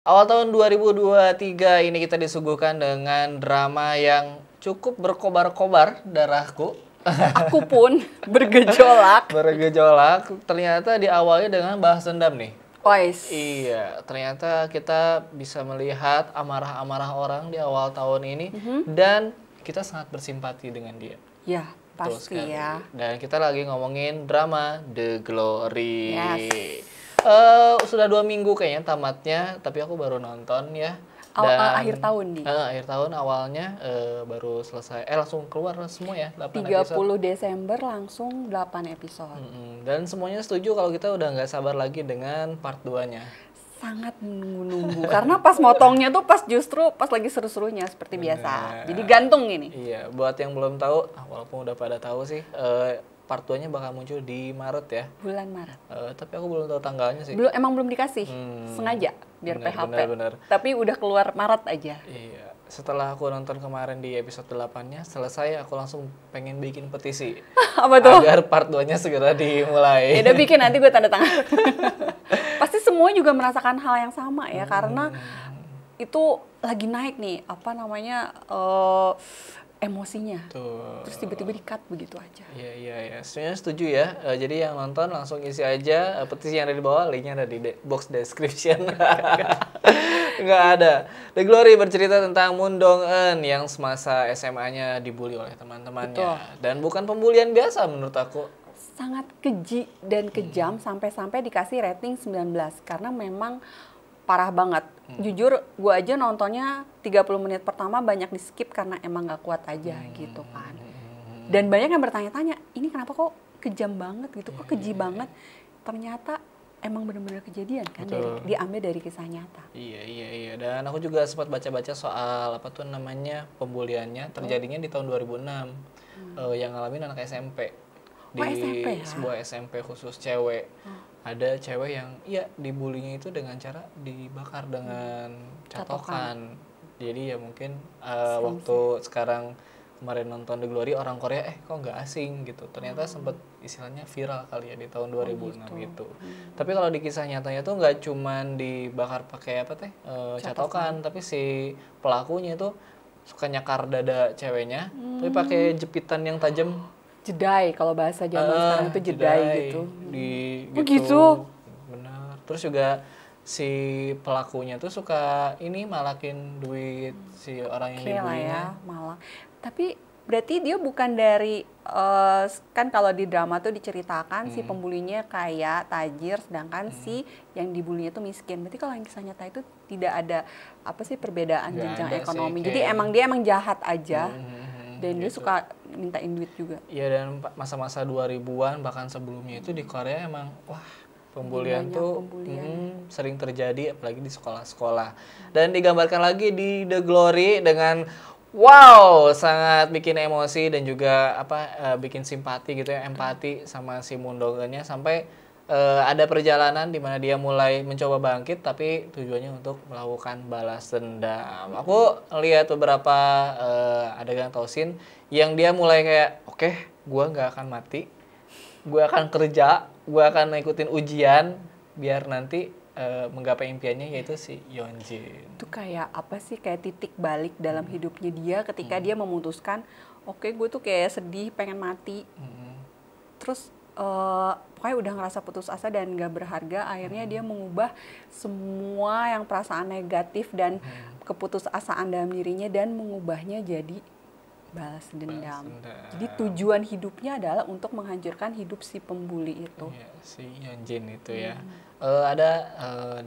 Awal tahun 2023 ini kita disuguhkan dengan drama yang cukup berkobar-kobar darahku. Aku pun bergejolak. Bergejolak, ternyata diawali dengan bahas dendam nih. Wais. Iya, ternyata kita bisa melihat amarah-amarah orang di awal tahun ini dan kita sangat bersimpati dengan dia. Ya, Betul pasti sekali. ya. Dan kita lagi ngomongin drama The Glory. Yes. Sudah 2 minggu kayaknya tamatnya, tapi aku baru nonton ya. Akhir tahun nih. Akhir tahun awalnya baru selesai. Langsung keluar semua ya, 8 30 episode. Desember langsung 8 episode. Dan semuanya setuju kalau kita udah nggak sabar lagi dengan part 2-nya. Sangat menunggu-nunggu. Karena pas motongnya tuh justru pas lagi seru-serunya seperti biasa. Jadi gantung ini. Iya, buat yang belum tahu, walaupun udah pada tahu sih, part 2-nya bakal muncul di Maret ya. Bulan Maret. Tapi aku belum tahu tanggalnya sih. Emang belum dikasih. Sengaja biar PHP. Benar. Tapi udah keluar Maret aja. Iya. Setelah aku nonton kemarin di episode 8-nya, selesai aku langsung pengen bikin petisi. Apa tuh? Agar part 2-nya segera dimulai. Ya udah bikin, nanti gue tanda tangan. Pasti semua juga merasakan hal yang sama ya, karena itu lagi naik nih, apa namanya, emosinya. Tuh. Terus tiba-tiba di-cut begitu aja. Iya. Sebenarnya setuju ya. Jadi yang nonton langsung isi aja petisi yang ada di bawah, linknya ada di box description. Nggak ada. The Glory bercerita tentang Moon Dong-eun yang semasa SMA-nya dibully oleh teman-temannya. Betul. Dan bukan pembulian biasa menurut aku. Sangat keji dan kejam sampai-sampai dikasih rating 19 karena memang parah banget. Jujur gue aja nontonnya 30 menit pertama banyak di skip karena emang gak kuat aja gitu kan. Dan banyak yang bertanya-tanya, ini kenapa kok kejam banget gitu, kok keji banget. Ternyata emang benar-benar kejadian kan, diambil dari kisah nyata. Iya. Dan aku juga sempat baca-baca soal apa tuh namanya pembuliannya terjadinya di tahun 2006 yang ngalamin anak SMP di SMP ya? sebuah SMP khusus cewek. Ada cewek yang dibulinya itu dengan cara dibakar dengan catokan. Jadi ya mungkin waktu sekarang kemarin nonton The Glory orang Korea kok nggak asing gitu. Ternyata sempat istilahnya viral kali ya di tahun 2006 gitu. Tapi kalau di kisah nyatanya tuh nggak cuman dibakar pakai apa teh catokan, tapi si pelakunya tuh suka nyakar dada ceweknya, tapi pakai jepitan yang tajam. Jedai, kalau bahasa zaman sekarang itu jedai gitu. Gitu. Benar. Terus juga si pelakunya tuh suka malakin duit si orang yang dibulinya. Ya, malah. Tapi berarti dia bukan dari kan kalau di drama tuh diceritakan si pembulinya kaya, tajir, sedangkan si yang dibulinya tuh miskin. Berarti kalau yang kisah nyata itu tidak ada perbedaan jenjang ekonomi. Jadi dia emang jahat aja. Dan dia suka mintain duit juga. Iya, dan masa-masa 2000-an bahkan sebelumnya itu di Korea emang pembulian tuh sering terjadi apalagi di sekolah-sekolah. Dan digambarkan lagi di The Glory dengan sangat bikin emosi dan juga bikin simpati gitu ya, empati sama si Moon Dong-eunnya sampai ada perjalanan di mana dia mulai mencoba bangkit tapi tujuannya untuk melakukan balas dendam. Aku lihat beberapa adegan atau scene yang dia mulai kayak oke, gue nggak akan mati, gue akan kerja, gue akan ngikutin ujian biar nanti menggapai impiannya yaitu si Yeonjin. Itu kayak apa sih, kayak titik balik dalam hidupnya dia ketika dia memutuskan oke, gue tuh kayak sedih pengen mati. Terus pokoknya udah ngerasa putus asa dan gak berharga, akhirnya dia mengubah semua yang perasaan negatif dan keputusasaan dalam dirinya dan mengubahnya jadi balas dendam. Jadi tujuan hidupnya adalah untuk menghancurkan hidup si pembuli itu. Iya, si Yeonjin itu ya. Ada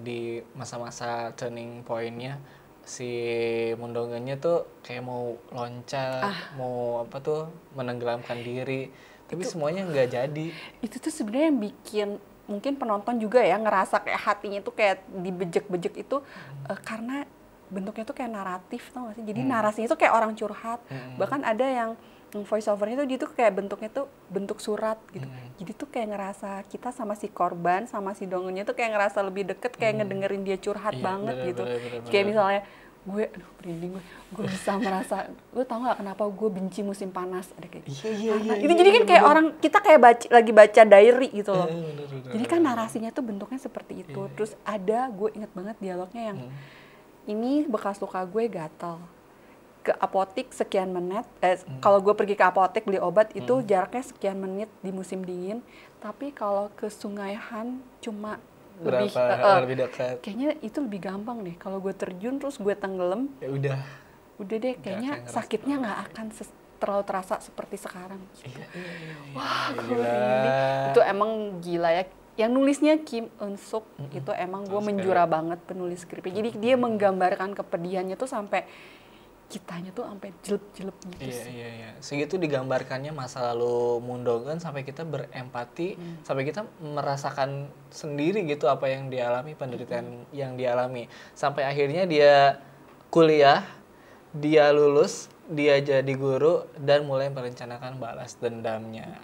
di masa-masa turning point-nya si Moon Dong-eunnya tuh kayak mau loncat, mau menenggelamkan diri. Tapi semuanya nggak jadi. Itu tuh sebenarnya yang bikin mungkin penonton juga ya ngerasa kayak hatinya tuh kayak dibejek-bejek itu karena bentuknya tuh kayak naratif, tau gak sih? Jadi narasinya tuh kayak orang curhat. Bahkan ada yang voice overnya tuh dia tuh kayak bentuknya tuh bentuk surat gitu. Jadi tuh kayak ngerasa kita sama si korban sama si Dong-eunnya tuh kayak ngerasa lebih deket, kayak ngedengerin dia curhat banget gitu. Kayak misalnya Aduh merinding gue bisa merasa, lo tau nggak kenapa gue benci musim panas, ada kayak Iya. itu jadi kan kayak orang kita kayak lagi baca diary gitu loh. Jadi kan narasinya tuh bentuknya seperti itu. Terus ada, gue inget banget dialognya yang ini bekas luka gue gatal, ke apotik sekian menit, kalau gue pergi ke apotek beli obat itu jaraknya sekian menit di musim dingin, tapi kalau ke Sungai Han cuma lebih dekat. Kayaknya itu lebih gampang deh kalau gue terjun terus gue tenggelam. Ya udah Deh kayaknya sakitnya nggak akan terlalu terasa seperti sekarang. Iya. Wah, ini itu emang gila ya. Yang nulisnya Kim Eun Suk itu emang gue menjura banget penulis skripnya. Jadi dia menggambarkan kepedihannya tuh sampai kitanya tuh sampai jelek-jelek gitu. Iya. Segitu digambarkannya masa lalu Mundongen sampai kita berempati, sampai kita merasakan sendiri gitu apa yang dialami, penderitaan yang dialami. Sampai akhirnya dia kuliah, dia lulus, dia jadi guru dan mulai merencanakan balas dendamnya.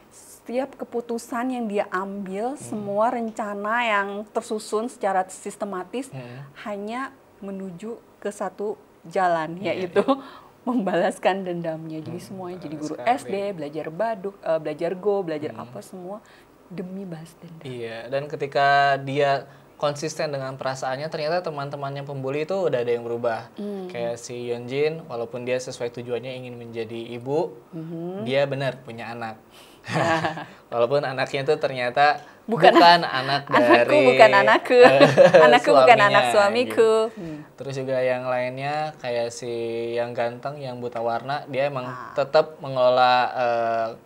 Setiap keputusan yang dia ambil, semua rencana yang tersusun secara sistematis hanya menuju ke satu jalan, yaitu membalaskan dendamnya. Jadi semuanya jadi guru SD, belajar baduk, belajar go, belajar apa semua demi balas dendam. Iya, dan ketika dia konsisten dengan perasaannya, ternyata teman-temannya pembuli itu udah ada yang berubah. Kayak si Yeonjin, walaupun dia sesuai tujuannya ingin menjadi ibu, dia benar punya anak. Walaupun anaknya itu ternyata bukan anak dari bukan anakku. Anakku bukan anak suamiku. Gitu. Terus juga yang lainnya kayak si yang ganteng yang buta warna, dia emang tetap mengelola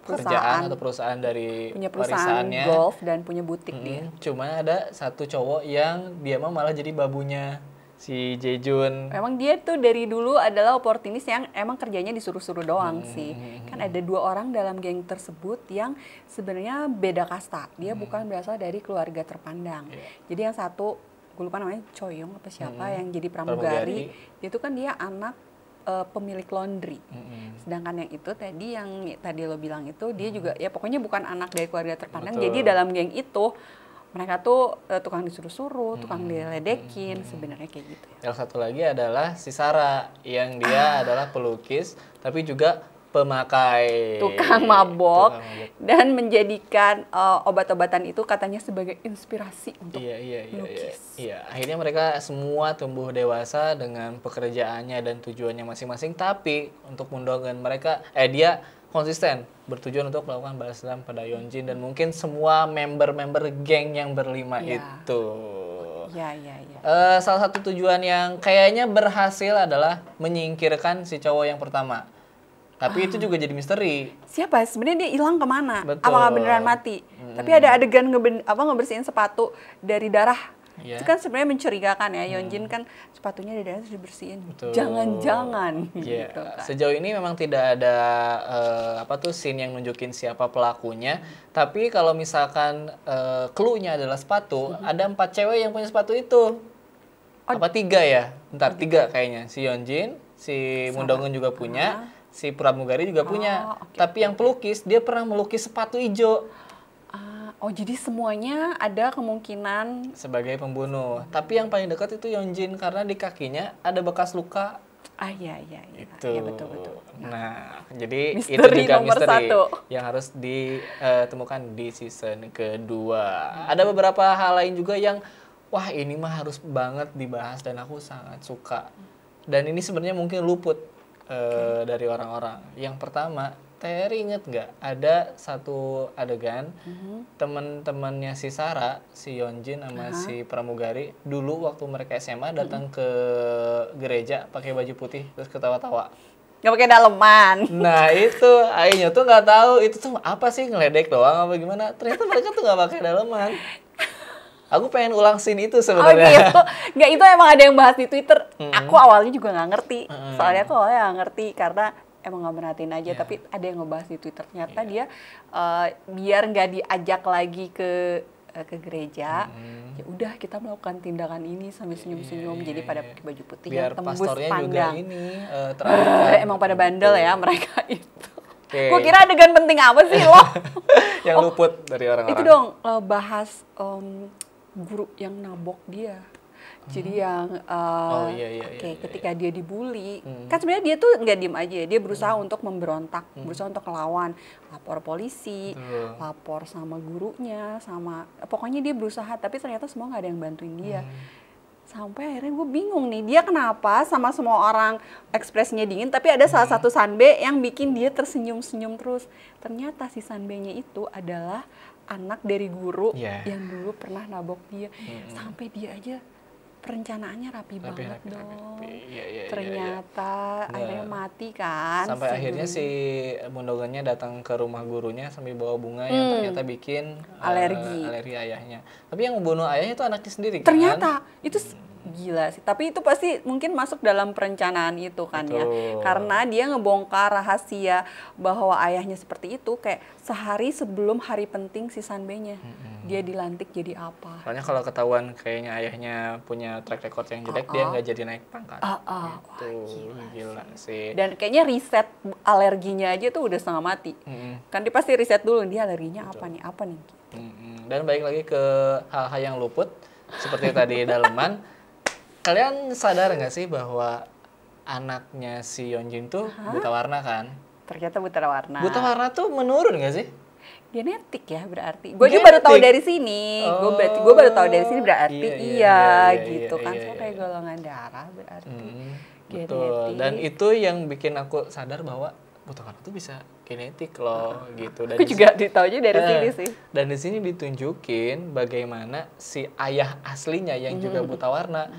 kerjaan atau perusahaan dari punya perusahaan warisannya, golf dan punya butik dia. Cuma ada satu cowok yang dia malah jadi babunya si Jaejun. Emang dia tuh dari dulu adalah oportunis yang emang kerjanya disuruh-suruh doang sih. Kan ada 2 orang dalam geng tersebut yang sebenarnya beda kasta. Dia bukan berasal dari keluarga terpandang. Jadi yang satu, gue lupa namanya Choyong apa siapa yang jadi pramugari. Itu kan dia anak pemilik laundry. Sedangkan yang itu tadi yang tadi lo bilang itu dia juga ya pokoknya bukan anak dari keluarga terpandang. Jadi dalam geng itu mereka tuh tukang disuruh-suruh, tukang diledekin, sebenarnya kayak gitu. Yang satu lagi adalah si Sarah yang dia adalah pelukis tapi juga pemakai tukang mabok dan menjadikan obat-obatan itu katanya sebagai inspirasi untuk melukis. Iya, akhirnya mereka semua tumbuh dewasa dengan pekerjaannya dan tujuannya masing-masing, tapi untuk Mundongen mereka dia konsisten bertujuan untuk melakukan balas dendam pada Yeonjin dan mungkin semua member-member geng yang berlima itu. Salah satu tujuan yang kayaknya berhasil adalah menyingkirkan si cowok yang pertama. Tapi itu juga jadi misteri. Siapa? Sebenarnya dia hilang kemana? Apakah beneran mati? Tapi ada adegan ngebersihin sepatu dari darah. Itu kan sebenarnya mencurigakan ya. Yeonjin kan sepatunya dari darah sudah dibersihin. Jangan-jangan. Gitu kan. Sejauh ini memang tidak ada scene yang nunjukin siapa pelakunya. Tapi kalau misalkan clue-nya adalah sepatu, ada 4 cewek yang punya sepatu itu. Apa 3 ya? Bentar, 3 kayaknya. Si Yeonjin, si Mundongen juga punya. Si pramugari juga punya. Tapi yang pelukis, dia pernah melukis sepatu hijau. Jadi semuanya ada kemungkinan sebagai pembunuh. Tapi yang paling dekat itu Yeonjin karena di kakinya ada bekas luka. Iya. Itu. Ya, betul. Nah, jadi misteri itu juga nomor misteri 1 yang harus ditemukan di season kedua. Ada beberapa hal lain juga yang wah ini mah harus banget dibahas dan aku sangat suka. Dan ini sebenarnya mungkin luput dari orang-orang. Yang pertama, Terry inget nggak ada satu adegan teman-temannya si Sarah, si Yeonjin sama si pramugari dulu waktu mereka SMA datang ke gereja pakai baju putih terus ketawa-tawa. Nggak pakai daleman. Nah itu, Ainya tuh nggak tahu itu tuh apa sih, ngeledek doang apa gimana? Ternyata mereka tuh nggak pakai daleman. Aku pengen ulang scene itu sebenarnya. Nggak, itu emang ada yang bahas di Twitter. Aku awalnya juga nggak ngerti. Soalnya aku awalnya nggak ngerti karena emang nggak merhatiin aja. Tapi ada yang ngebahas di Twitter. Ternyata dia biar nggak diajak lagi ke gereja, ya udah kita melakukan tindakan ini sambil senyum-senyum. Jadi pada pakai baju putih biar yang tembus pastornya pandang. juga ini terangkat. Emang pada bandel ya mereka itu. Gue kira adegan penting apa sih lo? Yang luput dari orang-orang. Itu dong bahas guru yang nabok dia. Jadi yang ketika dia dibully, kan sebenarnya dia tuh nggak diem aja, dia berusaha untuk memberontak, berusaha untuk melawan, lapor polisi, lapor sama gurunya, pokoknya dia berusaha, tapi ternyata semua nggak ada yang bantuin dia. Sampai akhirnya gue bingung nih, dia kenapa sama semua orang ekspresinya dingin, tapi ada salah satu Sanbe yang bikin dia tersenyum-senyum terus. Ternyata si Sanbe-nya itu adalah anak dari guru yang dulu pernah nabok dia. Sampai dia aja perencanaannya rapi banget dong. Ternyata akhirnya mati kan. Sampai akhirnya si Mondogannya datang ke rumah gurunya sambil bawa bunga yang ternyata bikin alergi ayahnya. Tapi yang membunuh ayahnya itu anaknya sendiri kan? Ternyata itu gila sih. Tapi itu pasti mungkin masuk dalam perencanaan itu kan ya. Karena dia ngebongkar rahasia bahwa ayahnya seperti itu kayak sehari sebelum hari penting si Sanbe-nya. Dia dilantik jadi apa. Soalnya kalau ketahuan kayaknya ayahnya punya track record yang jelek, dia nggak jadi naik pangkat. Gila sih. Dan kayaknya riset alerginya aja tuh udah setengah mati. Kan dia pasti riset dulu, dia alerginya apa nih. Dan balik lagi ke hal-hal yang luput, seperti tadi daleman. Kalian sadar nggak sih bahwa anaknya si Yeonjin tuh buta warna kan? Ternyata buta warna. Buta warna tuh menurun nggak sih? Genetik ya berarti. Gue juga baru tahu dari sini. Gue baru tahu dari sini berarti gitu kan. So kayak golongan darah berarti. Betul. Dan itu yang bikin aku sadar bahwa buta warna tuh bisa genetik loh gitu. Dan aku juga ditaunya dari sini sih. Dan di sini ditunjukin bagaimana si ayah aslinya yang juga buta warna,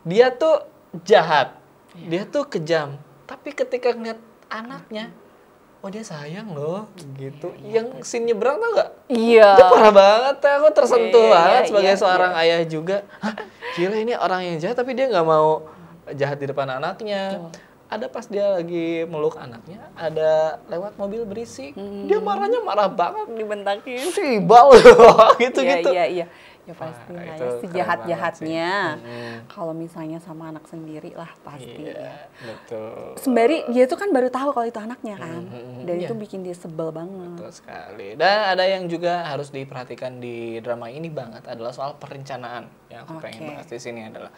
dia tuh jahat, dia tuh kejam. Tapi ketika ngeliat anaknya, oh dia sayang loh gitu. Yang scene nyebrang tau gak? Iya. Itu parah banget, aku tersentuh banget sebagai seorang ayah juga. Hah, gila ini orang yang jahat tapi dia nggak mau jahat di depan anaknya. Ada pas dia lagi meluk anaknya, ada lewat mobil berisik, dia marahnya marah banget, dibentakin. Sibal gitu-gitu. Iya. Ya pasti lah ya, sejahat-jahatnya. Kalau misalnya sama anak sendiri lah pasti ya. Betul. Sembari dia tuh kan baru tahu kalau itu anaknya kan. Dan itu bikin dia sebel banget. Betul sekali. Dan ada yang juga harus diperhatikan di drama ini banget adalah soal perencanaan. Yang aku pengen bahas di sini adalah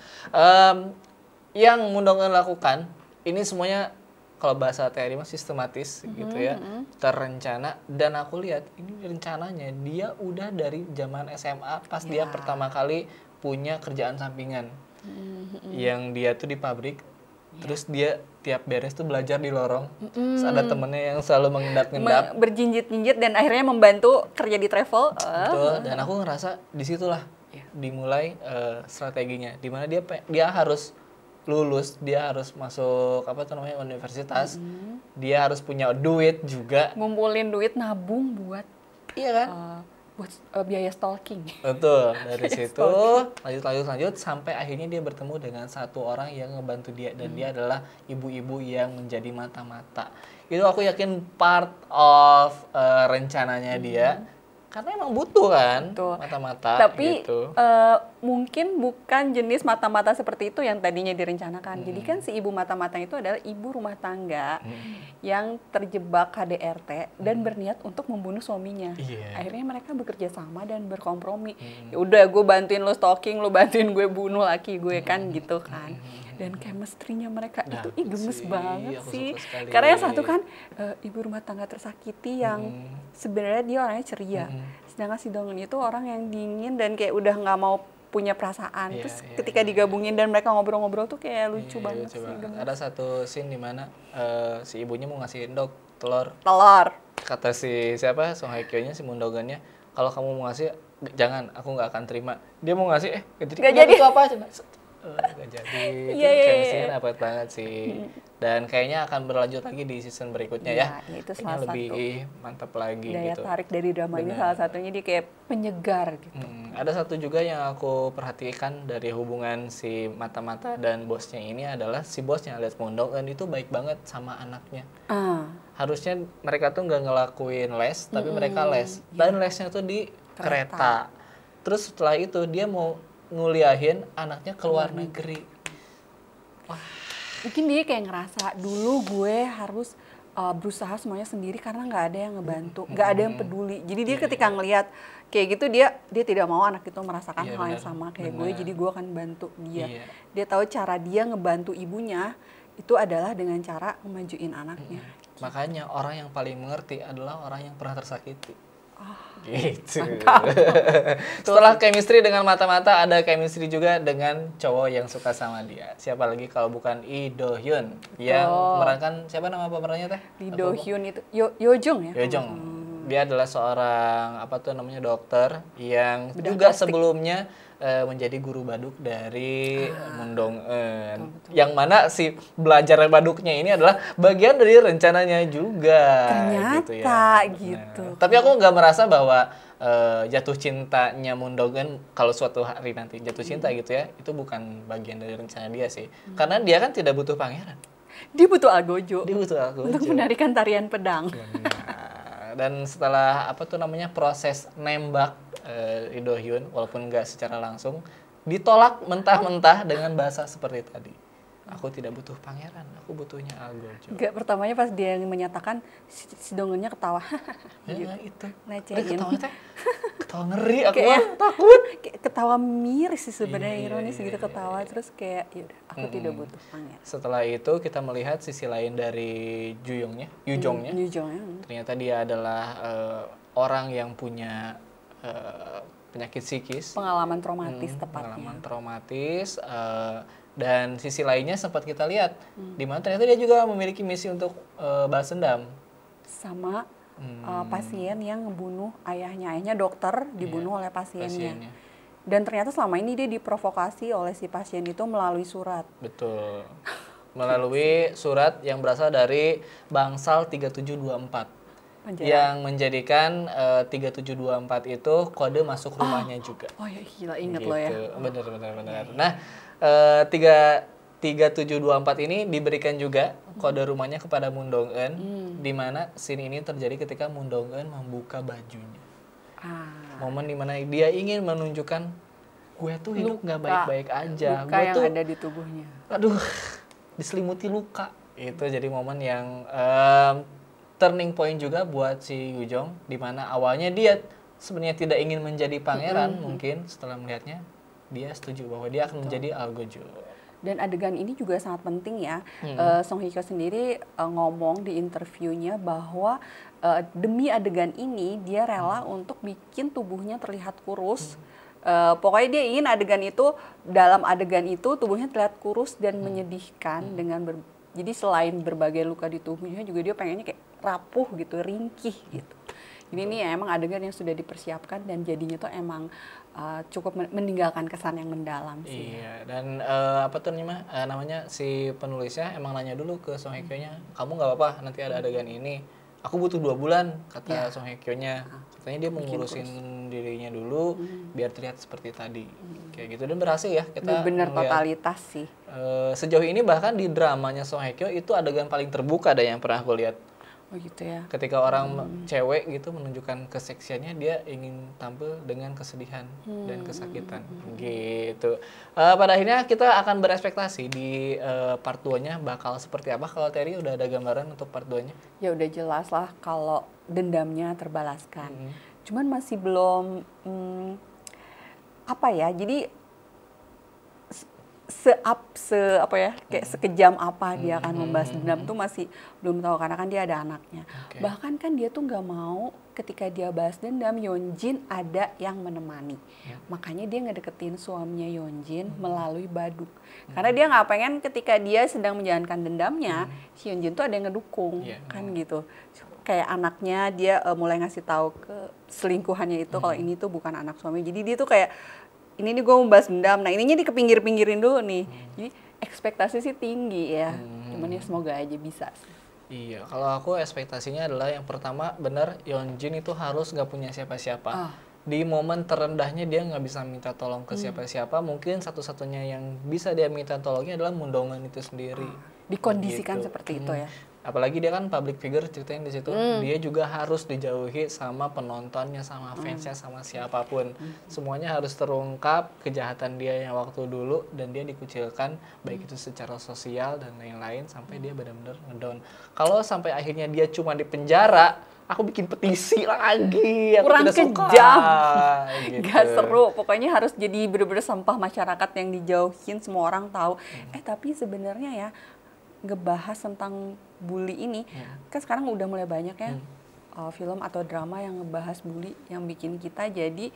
yang Mundongan lakukan, ini semuanya kalau bahasa teori mah sistematis gitu ya, terencana. Dan aku lihat ini rencananya dia udah dari zaman SMA pas dia pertama kali punya kerjaan sampingan, yang dia tuh di pabrik, terus dia tiap beres tuh belajar di lorong, terus ada temennya yang selalu mengendap-endap, berjinjit-jinjit dan akhirnya membantu kerja di travel. Betul. Dan aku ngerasa disitulah dimulai strateginya, dimana dia harus lulus, dia harus masuk universitas, dia harus punya duit juga, ngumpulin duit nabung buat buat biaya stalking. Betul. Dari situ lanjut sampai akhirnya dia bertemu dengan satu orang yang ngebantu dia, dan dia adalah ibu-ibu yang menjadi mata-mata. Itu aku yakin part of rencananya dia. Karena emang butuh kan mata-mata. Tapi gitu. Mungkin bukan jenis mata-mata seperti itu yang tadinya direncanakan. Jadi kan si ibu mata-mata itu adalah ibu rumah tangga yang terjebak KDRT dan berniat untuk membunuh suaminya. Akhirnya mereka bekerja sama dan berkompromi. Ya udah, gue bantuin lo stalking, lo bantuin gue bunuh laki gue kan gitu kan. Dan chemistry-nya mereka itu gemes banget sih. Karena yang satu kan ibu rumah tangga tersakiti yang sebenarnya dia orangnya ceria. Sedangkan si Dongin itu orang yang dingin dan kayak udah nggak mau punya perasaan. Terus ketika digabungin dan mereka ngobrol-ngobrol tuh kayak lucu banget sih. Ada satu scene di mana si ibunya mau ngasih telur. Kata si siapa, Song Hye Kyo-nya, si Mundogannya, kalau kamu mau ngasih jangan, aku nggak akan terima. Dia mau ngasih, gak jadi. Itu apa? Gak jadi. Chemistry-nya dapet banget sih. Dan kayaknya akan berlanjut lagi di season berikutnya ya. Itu salah satu lebih mantap lagi daya gitu. tarik dari drama ini, salah satunya dia kayak penyegar gitu. Ada satu juga yang aku perhatikan dari hubungan si mata-mata dan bosnya ini adalah si bosnya alias Mundongan itu baik banget sama anaknya. Harusnya mereka tuh nggak ngelakuin les, tapi mereka les. Dan lesnya tuh di kereta. Terus setelah itu dia mau nguliahin anaknya ke luar negeri. Wah. Mungkin dia kayak ngerasa dulu gue harus berusaha semuanya sendiri karena nggak ada yang ngebantu, nggak ada yang peduli. Jadi dia ketika ngelihat kayak gitu dia tidak mau anak itu merasakan hal yang sama kayak gue, jadi gue akan bantu dia. Dia tahu cara dia ngebantu ibunya itu adalah dengan cara memajuin anaknya. Makanya orang yang paling mengerti adalah orang yang pernah tersakiti. Gitu. Setelah chemistry dengan mata-mata, ada chemistry juga dengan cowok yang suka sama dia. Siapa lagi kalau bukan Lee Do Hyun yang memerankan, siapa nama pemerannya teh? Lee Do Hyun itu Yo Jong ya? Yo Jong. Dia adalah seorang dokter yang juga sebelumnya menjadi guru baduk dari Moon Dong-eun. Yang mana si belajar baduknya ini adalah bagian dari rencananya juga. Ternyata gitu. Tapi aku nggak merasa bahwa jatuh cintanya Moon Dong-eun kalau suatu hari nanti jatuh cinta gitu ya, itu bukan bagian dari rencana dia sih. Karena dia kan tidak butuh pangeran. Dia butuh algojo. Untuk menarikan tarian pedang. Dan setelah proses nembak Lee Do Hyun, walaupun nggak secara langsung, ditolak mentah-mentah dengan bahasa seperti tadi. Aku tidak butuh pangeran, aku butuhnya algojo. Enggak, pertamanya pas dia menyatakan si Dong-eunnya ketawa. Ya itu. Necehin. Ketawa ngeri, aku takut. Ketawa miris sih sebenarnya, ironis gitu ketawa. Terus kayak yaudah, aku tidak butuh pangeran. Setelah itu kita melihat sisi lain dari Yu Jongnya. Ternyata dia adalah orang yang punya penyakit psikis. Pengalaman traumatis tepatnya. Pengalaman traumatis. Dan sisi lainnya sempat kita lihat, di mana ternyata dia juga memiliki misi untuk balas dendam. Sama pasien yang ngebunuh ayahnya. Ayahnya dokter, dibunuh oleh pasiennya. Dan ternyata selama ini dia diprovokasi oleh si pasien itu melalui surat. Betul. Melalui surat yang berasal dari Bangsal 3724. Yang menjadikan 3724 itu kode masuk rumahnya juga. Oh ya, gila, inget lo ya. Benar. Nah, 3724 ini diberikan juga kode rumahnya kepada Moon Dong-eun, di mana scene ini terjadi ketika Moon Dong-eun membuka bajunya. Momen di mana dia ingin menunjukkan, gue tuh hidup nggak baik-baik aja. Luka yang ada di tubuhnya. Aduh, diselimuti luka. Itu jadi momen yang turning point juga buat si Yu Jong, di mana awalnya dia sebenarnya tidak ingin menjadi pangeran, mungkin setelah melihatnya dia setuju bahwa dia akan menjadi algojo. Dan adegan ini juga sangat penting ya. Song Hye Kyo sendiri ngomong di interviewnya bahwa demi adegan ini dia rela untuk bikin tubuhnya terlihat kurus. Pokoknya dia ingin dalam adegan itu tubuhnya terlihat kurus dan menyedihkan dengan jadi selain berbagai luka di tubuhnya juga dia pengennya kayak rapuh gitu, ringkih gitu. Jadi ini ya emang adegan yang sudah dipersiapkan dan jadinya tuh emang cukup meninggalkan kesan yang mendalam sih. Iya, dan namanya si penulisnya emang nanya dulu ke Song Hye Kyo-nya, kamu nggak apa-apa nanti ada adegan ini. Aku butuh 2 bulan, kata Song Hye Kyo-nya. Katanya dia mau ngurusin dirinya dulu biar terlihat seperti tadi. Kayak gitu, dan berhasil ya. Kita bener totalitas sih. Sejauh ini bahkan di dramanya Song Hye Kyo itu adegan paling terbuka ada yang pernah aku lihat. Oh gitu ya. Ketika orang cewek gitu menunjukkan keseksiannya, dia ingin tampil dengan kesedihan dan kesakitan gitu. Pada akhirnya kita akan berespektasi di part 2-nya bakal seperti apa. Kalau Terry udah ada gambaran untuk part 2-nya? Ya udah jelas lah kalau dendamnya terbalaskan. Cuman masih belum jadi kayak sekejam apa dia akan membahas dendam tuh masih belum tahu, karena kan dia ada anaknya. Bahkan kan dia tuh nggak mau ketika dia bahas dendam Yeonjin ada yang menemani. Makanya dia ngedeketin suaminya Yeonjin melalui baduk. Karena dia nggak pengen ketika dia sedang menjalankan dendamnya si Yeonjin tuh ada yang ngedukung kan gitu. Kayak anaknya dia mulai ngasih tahu ke selingkuhannya itu kalau ini tuh bukan anak suami. Jadi dia tuh kayak ini nih gue mau bahas dendam, nah ininya dikepinggir-pinggirin dulu nih. Jadi ekspektasi sih tinggi ya, cuman ya semoga aja bisa sih. Iya, kalau aku ekspektasinya adalah yang pertama benar Yeonjin itu harus nggak punya siapa-siapa. Di momen terendahnya dia nggak bisa minta tolong ke siapa-siapa, mungkin satu-satunya yang bisa dia minta tolongnya adalah Moon Dong-eun itu sendiri. Dikondisikan seperti itu ya. apalagi dia kan public figure ceritain di situ, dia juga harus dijauhi sama penontonnya, sama fansnya, sama siapapun. Semuanya harus terungkap kejahatan dia yang waktu dulu, dan dia dikucilkan baik itu secara sosial dan lain-lain sampai dia benar-benar ngedown. Kalau sampai akhirnya dia cuma di penjara, aku bikin petisi lagi, aku kurang tidak suka. kejam, Gitu. gak seru. Pokoknya harus jadi bener-bener sampah masyarakat yang dijauhin, semua orang tahu. Tapi sebenarnya ya ngebahas tentang bully ini, kan sekarang udah mulai banyak ya film atau drama yang ngebahas bully, yang bikin kita jadi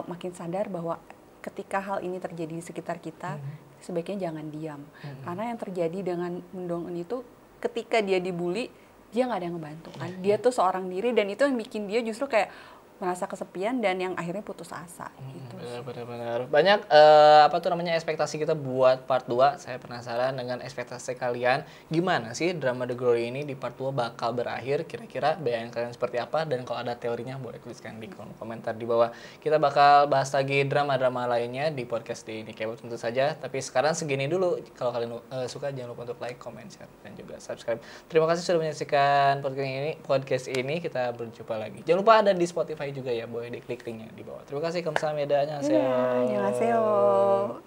makin sadar bahwa ketika hal ini terjadi di sekitar kita, sebaiknya jangan diam. Karena yang terjadi dengan Mendong itu, ketika dia dibully, dia nggak ada yang ngebantu kan. Dia tuh seorang diri, dan itu yang bikin dia justru kayak merasa kesepian dan yang akhirnya putus asa gitu. Benar. Banyak ekspektasi kita buat part 2. Saya penasaran dengan ekspektasi kalian. Gimana sih drama The Glory ini di part 2 bakal berakhir? Kira-kira bayangan kalian seperti apa? Dan kalau ada teorinya boleh tuliskan di kolom komentar di bawah. Kita bakal bahas lagi drama-drama lainnya di podcast di ini K-pop tentu saja. Tapi sekarang segini dulu. Kalau kalian suka jangan lupa untuk like, comment, share, dan juga subscribe. Terima kasih sudah menyaksikan podcast ini. Kita berjumpa lagi. Jangan lupa ada di Spotify juga ya, boleh diklik linknya di bawah. Terima kasih, kamsahamnida, annyeonghaseyo. Annyeonghaseyo.